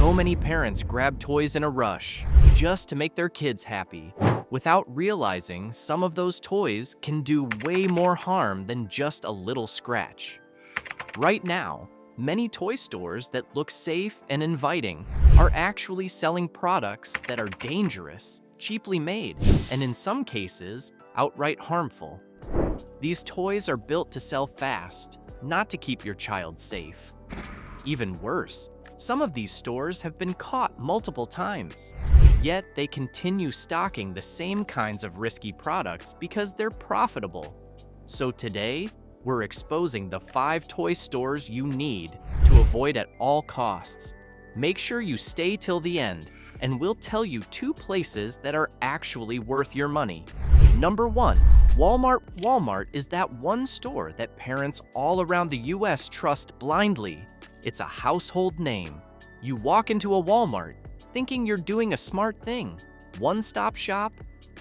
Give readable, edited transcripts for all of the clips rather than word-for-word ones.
So many parents grab toys in a rush just to make their kids happy, without realizing some of those toys can do way more harm than just a little scratch. Right now, many toy stores that look safe and inviting are actually selling products that are dangerous, cheaply made, and in some cases, outright harmful. These toys are built to sell fast, not to keep your child safe. Even worse, some of these stores have been caught multiple times, yet they continue stocking the same kinds of risky products because they're profitable. So today, we're exposing the 5 toy stores you need to avoid at all costs. Make sure you stay till the end, and we'll tell you 2 places that are actually worth your money. Number 1, Walmart. Walmart is that one store that parents all around the US trust blindly. It's a household name. You walk into a Walmart thinking you're doing a smart thing. One-stop shop,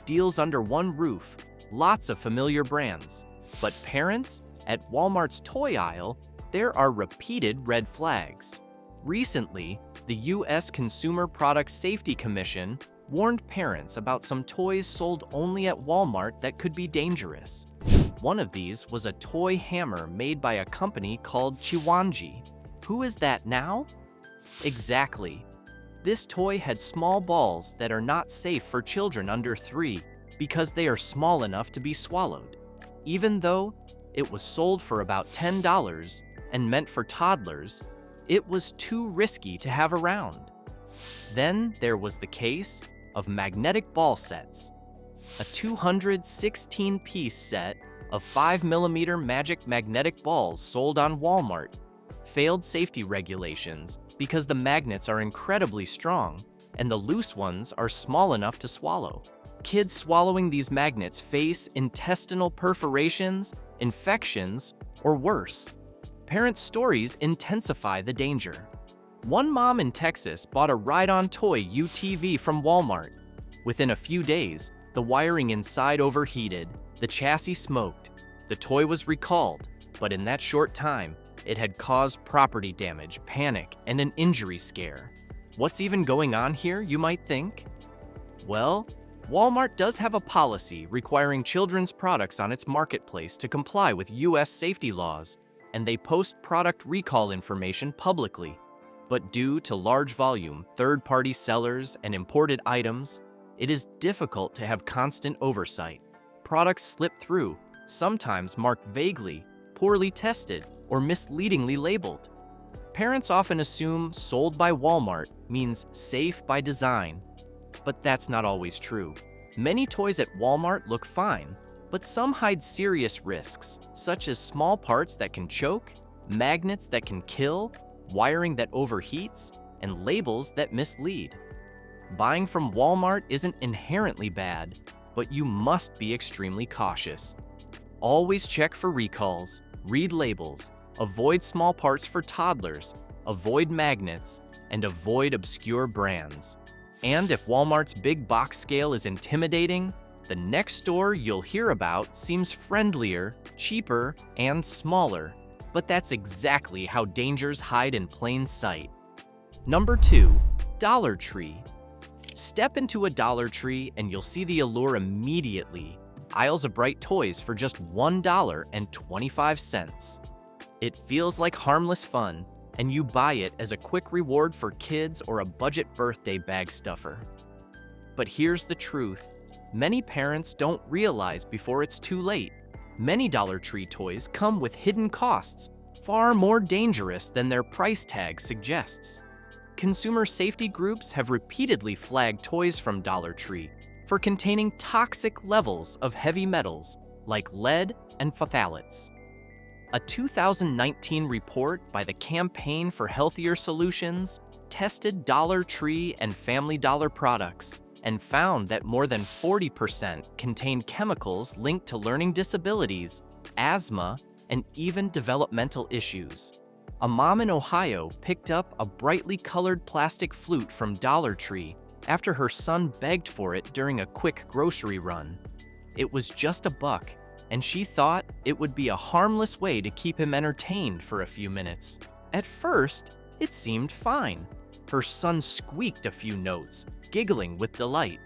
deals under one roof, lots of familiar brands. But parents, at Walmart's toy aisle, there are repeated red flags. Recently, the US Consumer Product Safety Commission warned parents about some toys sold only at Walmart that could be dangerous. One of these was a toy hammer made by a company called Chiwanji. Who is that now? Exactly. This toy had small balls that are not safe for children under 3 because they are small enough to be swallowed. Even though it was sold for about $10 and meant for toddlers, it was too risky to have around. Then there was the case of magnetic ball sets, a 216-piece set of 5mm magic magnetic balls sold on Walmart. Failed safety regulations because the magnets are incredibly strong and the loose ones are small enough to swallow. Kids swallowing these magnets face intestinal perforations, infections, or worse. Parents' stories intensify the danger. One mom in Texas bought a ride-on toy UTV from Walmart. Within a few days, the wiring inside overheated, the chassis smoked, the toy was recalled, but in that short time, it had caused property damage, panic, and an injury scare. What's even going on here, you might think? Well, Walmart does have a policy requiring children's products on its marketplace to comply with US safety laws, and they post product recall information publicly. But due to large volume, third-party sellers, and imported items, it is difficult to have constant oversight. Products slip through, sometimes marked vaguely, poorly tested, or misleadingly labeled. Parents often assume sold by Walmart means safe by design, but that's not always true. Many toys at Walmart look fine, but some hide serious risks, such as small parts that can choke, magnets that can kill, wiring that overheats, and labels that mislead. Buying from Walmart isn't inherently bad, but you must be extremely cautious. Always check for recalls, read labels, avoid small parts for toddlers, avoid magnets, and avoid obscure brands. And if Walmart's big box scale is intimidating, the next store you'll hear about seems friendlier, cheaper, and smaller. But that's exactly how dangers hide in plain sight. Number 2, Dollar Tree. Step into a Dollar Tree and you'll see the allure immediately. Aisles of bright toys for just $1.25. It feels like harmless fun, and you buy it as a quick reward for kids or a budget birthday bag stuffer. But here's the truth. Many parents don't realize before it's too late. Many Dollar Tree toys come with hidden costs, far more dangerous than their price tag suggests. Consumer safety groups have repeatedly flagged toys from Dollar Tree for containing toxic levels of heavy metals like lead and phthalates. A 2019 report by the Campaign for Healthier Solutions tested Dollar Tree and Family Dollar products and found that more than 40% contained chemicals linked to learning disabilities, asthma, and even developmental issues. A mom in Ohio picked up a brightly colored plastic flute from Dollar Tree after her son begged for it during a quick grocery run. It was just $1, and she thought it would be a harmless way to keep him entertained for a few minutes. At first, it seemed fine. Her son squeaked a few notes, giggling with delight.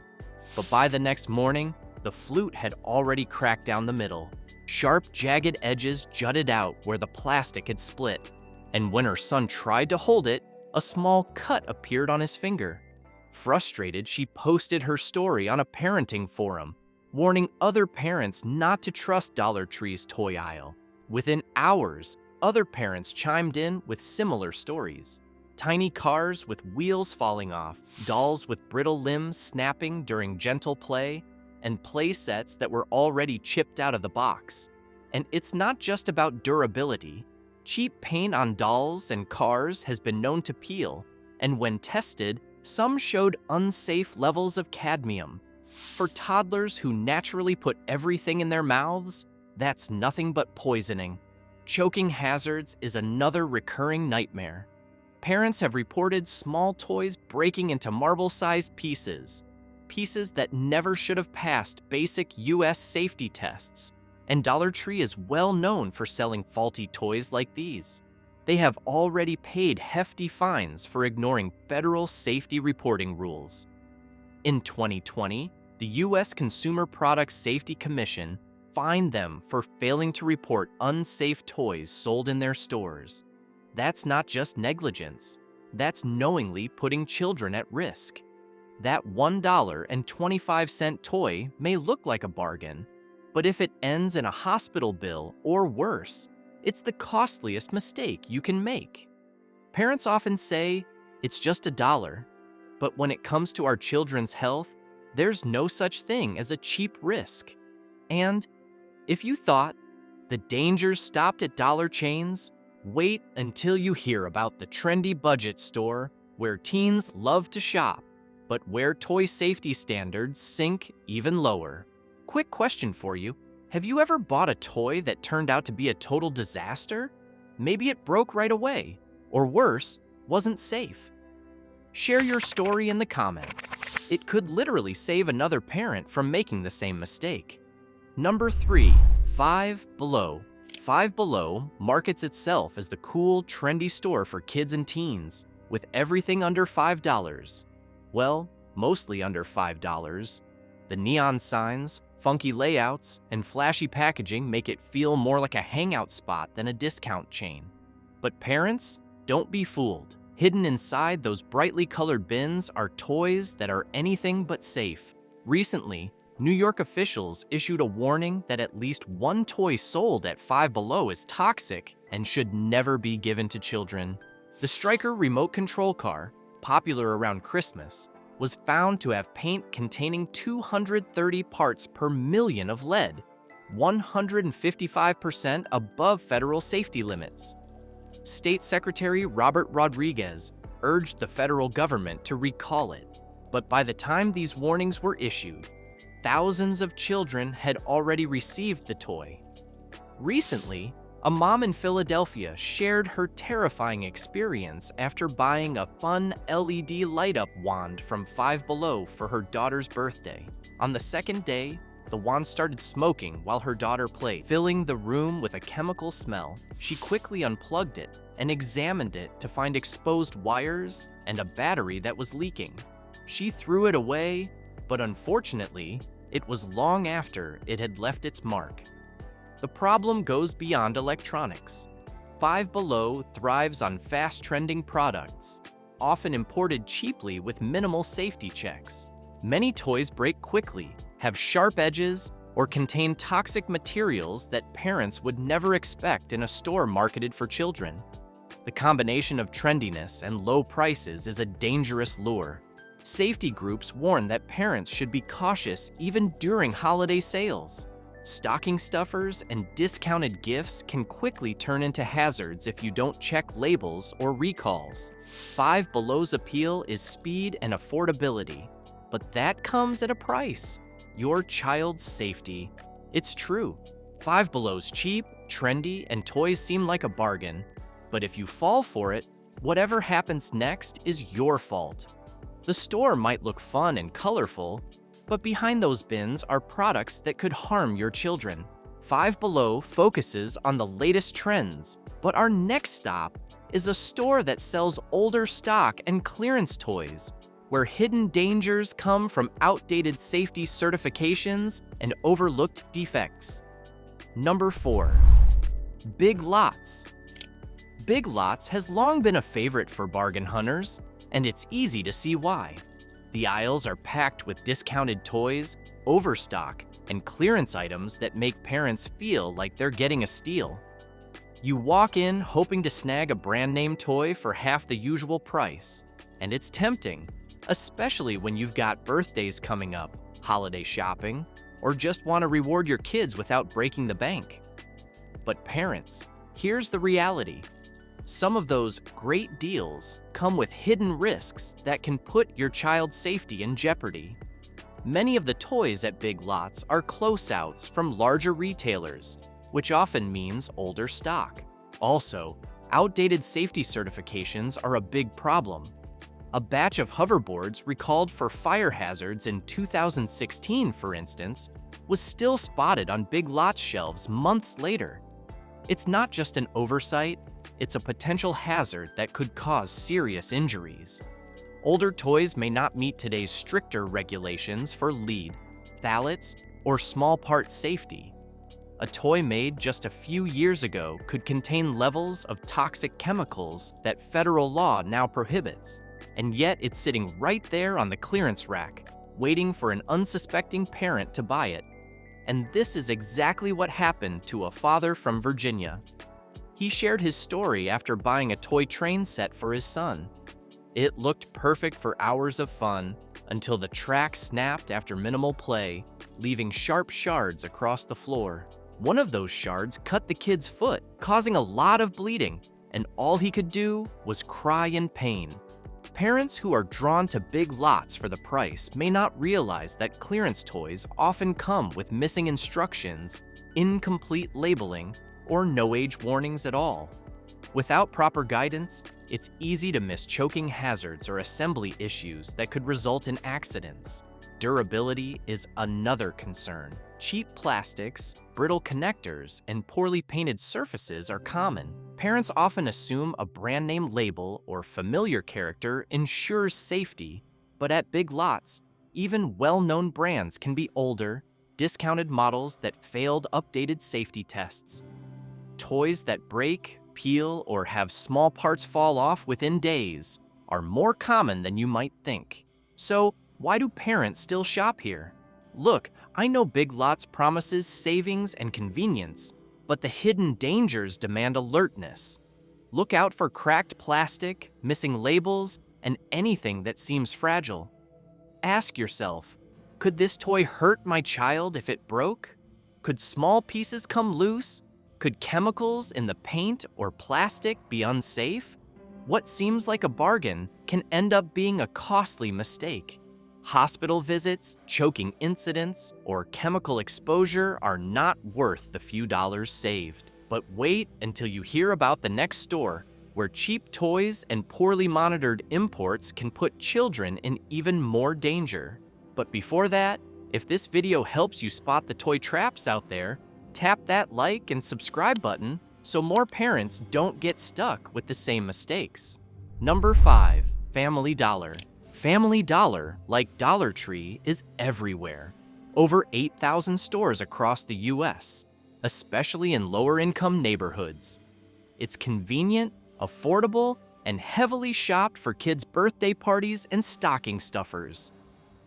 But by the next morning, the flute had already cracked down the middle. Sharp, jagged edges jutted out where the plastic had split. And when her son tried to hold it, a small cut appeared on his finger. Frustrated, she posted her story on a parenting forum, warning other parents not to trust Dollar Tree's toy aisle. Within hours, other parents chimed in with similar stories. Tiny cars with wheels falling off, dolls with brittle limbs snapping during gentle play, and play sets that were already chipped out of the box. And it's not just about durability. Cheap paint on dolls and cars has been known to peel, and when tested, some showed unsafe levels of cadmium. For toddlers who naturally put everything in their mouths, that's nothing but poisoning. Choking hazards is another recurring nightmare. Parents have reported small toys breaking into marble-sized pieces that never should have passed basic US safety tests. And Dollar Tree is well known for selling faulty toys like these. They have already paid hefty fines for ignoring federal safety reporting rules. In 2020, the US Consumer Product Safety Commission fined them for failing to report unsafe toys sold in their stores. That's not just negligence, that's knowingly putting children at risk. That $1.25 toy may look like a bargain, but if it ends in a hospital bill or worse, it's the costliest mistake you can make. Parents often say, it's just $1, but when it comes to our children's health, there's no such thing as a cheap risk. And if you thought the dangers stopped at dollar chains, wait until you hear about the trendy budget store where teens love to shop, but where toy safety standards sink even lower. Quick question for you. Have you ever bought a toy that turned out to be a total disaster? Maybe it broke right away, or worse, wasn't safe. Share your story in the comments. It could literally save another parent from making the same mistake. Number 3, Five Below. Five Below markets itself as the cool, trendy store for kids and teens, with everything under $5. Well, mostly under $5. The neon signs, funky layouts, and flashy packaging make it feel more like a hangout spot than a discount chain. But parents, don't be fooled. Hidden inside those brightly colored bins are toys that are anything but safe. Recently, New York officials issued a warning that at least one toy sold at Five Below is toxic and should never be given to children. The Stryker remote control car, popular around Christmas, was found to have paint containing 230 parts per million of lead, 155% above federal safety limits. State Secretary Robert Rodriguez urged the federal government to recall it, but by the time these warnings were issued, thousands of children had already received the toy. Recently, a mom in Philadelphia shared her terrifying experience after buying a fun LED light-up wand from Five Below for her daughter's birthday. On the second day, the wand started smoking while her daughter played, filling the room with a chemical smell. She quickly unplugged it and examined it to find exposed wires and a battery that was leaking. She threw it away, but unfortunately, it was long after it had left its mark. The problem goes beyond electronics. Five Below thrives on fast-trending products, often imported cheaply with minimal safety checks. Many toys break quickly, have sharp edges, or contain toxic materials that parents would never expect in a store marketed for children. The combination of trendiness and low prices is a dangerous lure. Safety groups warn that parents should be cautious even during holiday sales. Stocking stuffers and discounted gifts can quickly turn into hazards if you don't check labels or recalls. Five Below's appeal is speed and affordability, but that comes at a price: your child's safety. It's true, Five Below's cheap, trendy, and toys seem like a bargain, but if you fall for it, whatever happens next is your fault. The store might look fun and colorful, but behind those bins are products that could harm your children. Five Below focuses on the latest trends, but our next stop is a store that sells older stock and clearance toys, where hidden dangers come from outdated safety certifications and overlooked defects. Number 4. Big Lots. Big Lots has long been a favorite for bargain hunters, and it's easy to see why. The aisles are packed with discounted toys, overstock, and clearance items that make parents feel like they're getting a steal. You walk in hoping to snag a brand name toy for half the usual price, and it's tempting, especially when you've got birthdays coming up, holiday shopping, or just want to reward your kids without breaking the bank. But parents, here's the reality. Some of those great deals come with hidden risks that can put your child's safety in jeopardy. Many of the toys at Big Lots are closeouts from larger retailers, which often means older stock. Also, outdated safety certifications are a big problem. A batch of hoverboards recalled for fire hazards in 2016, for instance, was still spotted on Big Lots shelves months later. It's not just an oversight, it's a potential hazard that could cause serious injuries. Older toys may not meet today's stricter regulations for lead, phthalates, or small part safety. A toy made just a few years ago could contain levels of toxic chemicals that federal law now prohibits, and yet it's sitting right there on the clearance rack, waiting for an unsuspecting parent to buy it. And this is exactly what happened to a father from Virginia. He shared his story after buying a toy train set for his son. It looked perfect for hours of fun until the track snapped after minimal play, leaving sharp shards across the floor. One of those shards cut the kid's foot, causing a lot of bleeding, and all he could do was cry in pain. Parents who are drawn to Big Lots for the price may not realize that clearance toys often come with missing instructions, incomplete labeling, or no age warnings at all. Without proper guidance, it's easy to miss choking hazards or assembly issues that could result in accidents. Durability is another concern. Cheap plastics, brittle connectors, and poorly painted surfaces are common. Parents often assume a brand name label or familiar character ensures safety, but at Big Lots, even well-known brands can be older, discounted models that failed updated safety tests. Toys that break, peel, or have small parts fall off within days are more common than you might think. So, why do parents still shop here? Look, I know Big Lots promises savings and convenience, but the hidden dangers demand alertness. Look out for cracked plastic, missing labels, and anything that seems fragile. Ask yourself, could this toy hurt my child if it broke? Could small pieces come loose? Could chemicals in the paint or plastic be unsafe? What seems like a bargain can end up being a costly mistake. Hospital visits, choking incidents, or chemical exposure are not worth the few dollars saved. But wait until you hear about the next store where cheap toys and poorly monitored imports can put children in even more danger. But before that, if this video helps you spot the toy traps out there, tap that like and subscribe button so more parents don't get stuck with the same mistakes. Number 5. Family Dollar. Family Dollar, like Dollar Tree, is everywhere. Over 8,000 stores across the US, especially in lower-income neighborhoods. It's convenient, affordable, and heavily shopped for kids' birthday parties and stocking stuffers.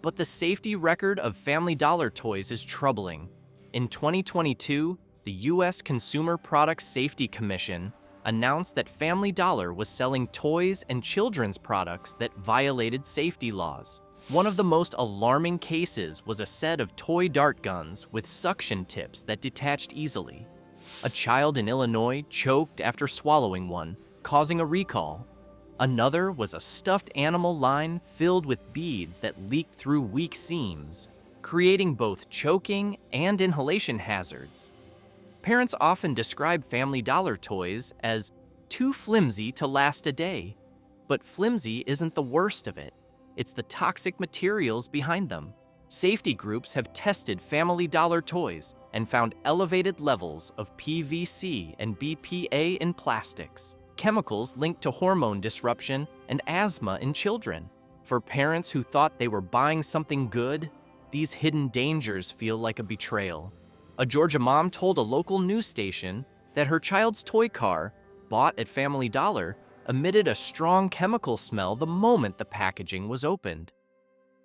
But the safety record of Family Dollar toys is troubling. In 2022, the U.S. Consumer Product Safety Commission announced that Family Dollar was selling toys and children's products that violated safety laws. One of the most alarming cases was a set of toy dart guns with suction tips that detached easily. A child in Illinois choked after swallowing one, causing a recall. Another was a stuffed animal line filled with beads that leaked through weak seams, creating both choking and inhalation hazards. Parents often describe Family Dollar toys as too flimsy to last a day. But flimsy isn't the worst of it. It's the toxic materials behind them. Safety groups have tested Family Dollar toys and found elevated levels of PVC and BPA in plastics. chemicals linked to hormone disruption and asthma in children. For parents who thought they were buying something good, these hidden dangers feel like a betrayal. A Georgia mom told a local news station that her child's toy car, bought at Family Dollar, emitted a strong chemical smell the moment the packaging was opened.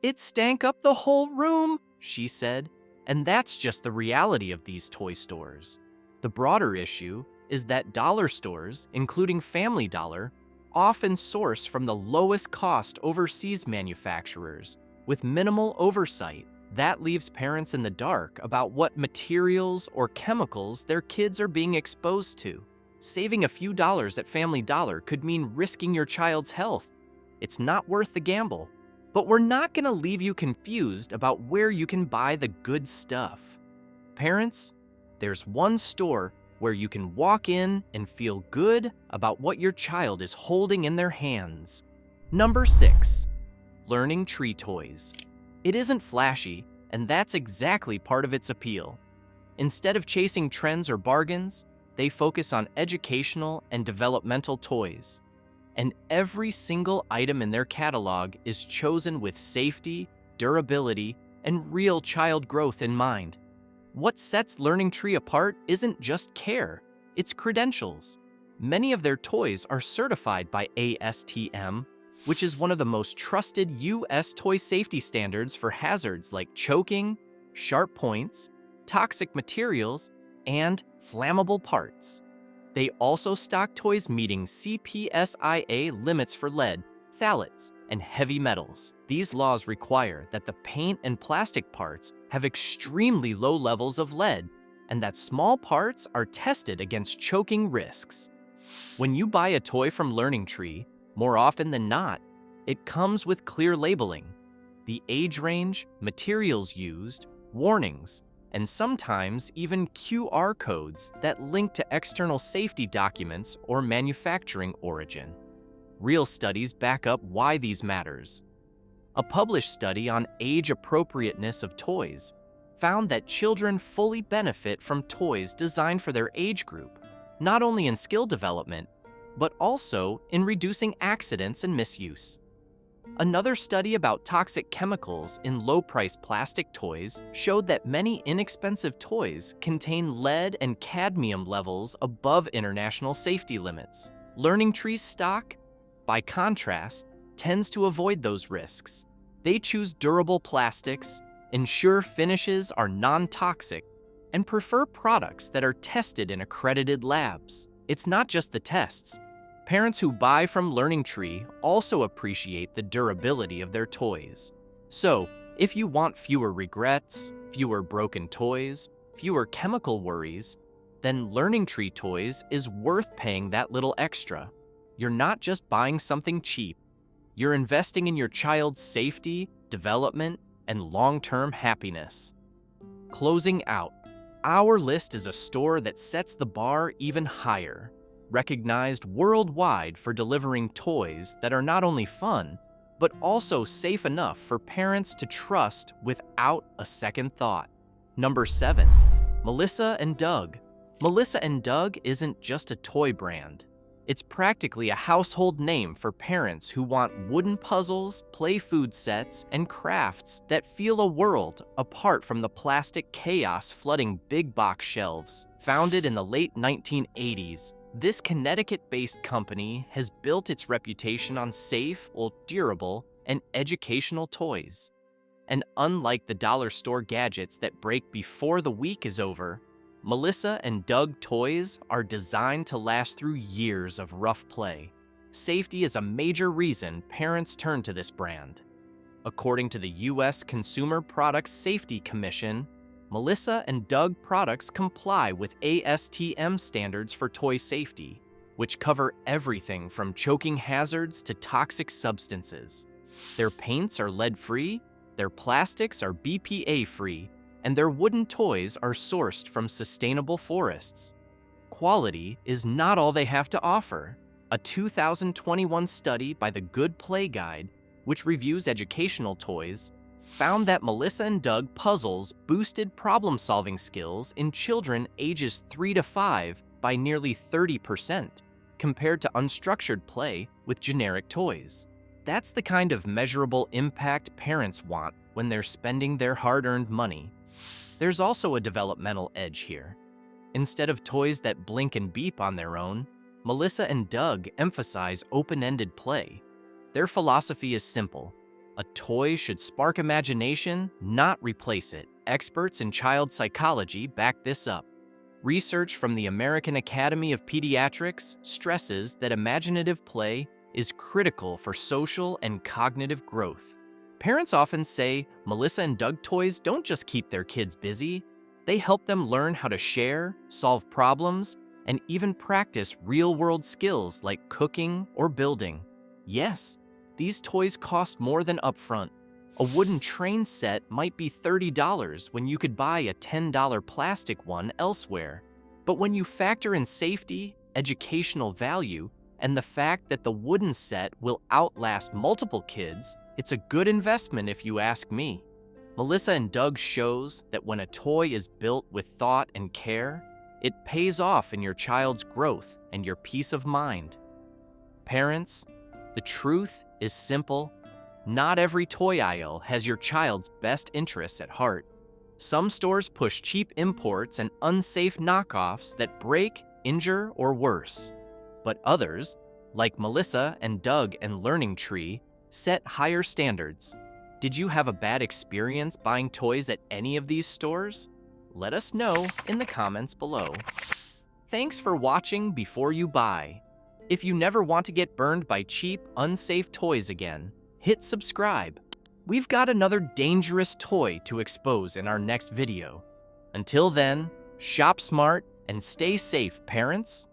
"It stank up the whole room," she said, and that's just the reality of these toy stores. The broader issue is that dollar stores, including Family Dollar, often source from the lowest cost overseas manufacturers with minimal oversight. That leaves parents in the dark about what materials or chemicals their kids are being exposed to. Saving a few dollars at Family Dollar could mean risking your child's health. It's not worth the gamble. But we're not going to leave you confused about where you can buy the good stuff. Parents, there's one store where you can walk in and feel good about what your child is holding in their hands. Number 6, Learning Tree Toys. It isn't flashy, and that's exactly part of its appeal. Instead of chasing trends or bargains, they focus on educational and developmental toys. And every single item in their catalog is chosen with safety, durability, and real child growth in mind. What sets Learning Tree apart isn't just care, it's credentials. Many of their toys are certified by ASTM, which is one of the most trusted U.S. toy safety standards for hazards like choking, sharp points, toxic materials, and flammable parts. They also stock toys meeting CPSIA limits for lead, phthalates, and heavy metals. These laws require that the paint and plastic parts have extremely low levels of lead, and that small parts are tested against choking risks. When you buy a toy from Learning Tree, more often than not, it comes with clear labeling, the age range, materials used, warnings, and sometimes even QR codes that link to external safety documents or manufacturing origin. Real studies back up why these matters. A published study on age appropriateness of toys found that children fully benefit from toys designed for their age group, not only in skill development, but also in reducing accidents and misuse. Another study about toxic chemicals in low-priced plastic toys showed that many inexpensive toys contain lead and cadmium levels above international safety limits. Learning Tree's stock, by contrast, tends to avoid those risks. They choose durable plastics, ensure finishes are non-toxic, and prefer products that are tested in accredited labs. It's not just the tests. Parents who buy from Learning Tree also appreciate the durability of their toys. So, if you want fewer regrets, fewer broken toys, fewer chemical worries, then Learning Tree Toys is worth paying that little extra. You're not just buying something cheap. You're investing in your child's safety, development, and long-term happiness. Closing out, our list is a store that sets the bar even higher. Recognized worldwide for delivering toys that are not only fun, but also safe enough for parents to trust without a second thought. Number 7, Melissa & Doug. Melissa & Doug isn't just a toy brand. It's practically a household name for parents who want wooden puzzles, play food sets, and crafts that feel a world apart from the plastic chaos flooding big box shelves. Founded in the late 1980s, this Connecticut-based company has built its reputation on safe, durable, and educational toys. And unlike the dollar store gadgets that break before the week is over, Melissa & Doug toys are designed to last through years of rough play. Safety is a major reason parents turn to this brand. According to the U.S. Consumer Product Safety Commission, Melissa & Doug products comply with ASTM standards for toy safety, which cover everything from choking hazards to toxic substances. Their paints are lead-free, their plastics are BPA-free, and their wooden toys are sourced from sustainable forests. Quality is not all they have to offer. A 2021 study by the Good Play Guide, which reviews educational toys, found that Melissa & Doug puzzles boosted problem-solving skills in children ages 3 to 5 by nearly 30%. compared to unstructured play with generic toys. That's the kind of measurable impact parents want when they're spending their hard-earned money. There's also a developmental edge here. Instead of toys that blink and beep on their own, Melissa and Doug emphasize open-ended play. Their philosophy is simple. A toy should spark imagination, not replace it. Experts in child psychology back this up. Research from the American Academy of Pediatrics stresses that imaginative play is critical for social and cognitive growth. Parents often say Melissa and Doug toys don't just keep their kids busy, they help them learn how to share, solve problems, and even practice real-world skills like cooking or building. Yes, these toys cost more than upfront. A wooden train set might be $30 when you could buy a $10 plastic one elsewhere. But when you factor in safety, educational value, and the fact that the wooden set will outlast multiple kids, it's a good investment if you ask me. Melissa and Doug shows that when a toy is built with thought and care, it pays off in your child's growth and your peace of mind. Parents, the truth is simple. Not every toy aisle has your child's best interests at heart. Some stores push cheap imports and unsafe knockoffs that break, injure, or worse. But others, like Melissa and Doug and Learning Tree, set higher standards. Did you have a bad experience buying toys at any of these stores? Let us know in the comments below. Thanks for watching Before You Buy. If you never want to get burned by cheap, unsafe toys again, hit subscribe. We've got another dangerous toy to expose in our next video. Until then, shop smart and stay safe, parents.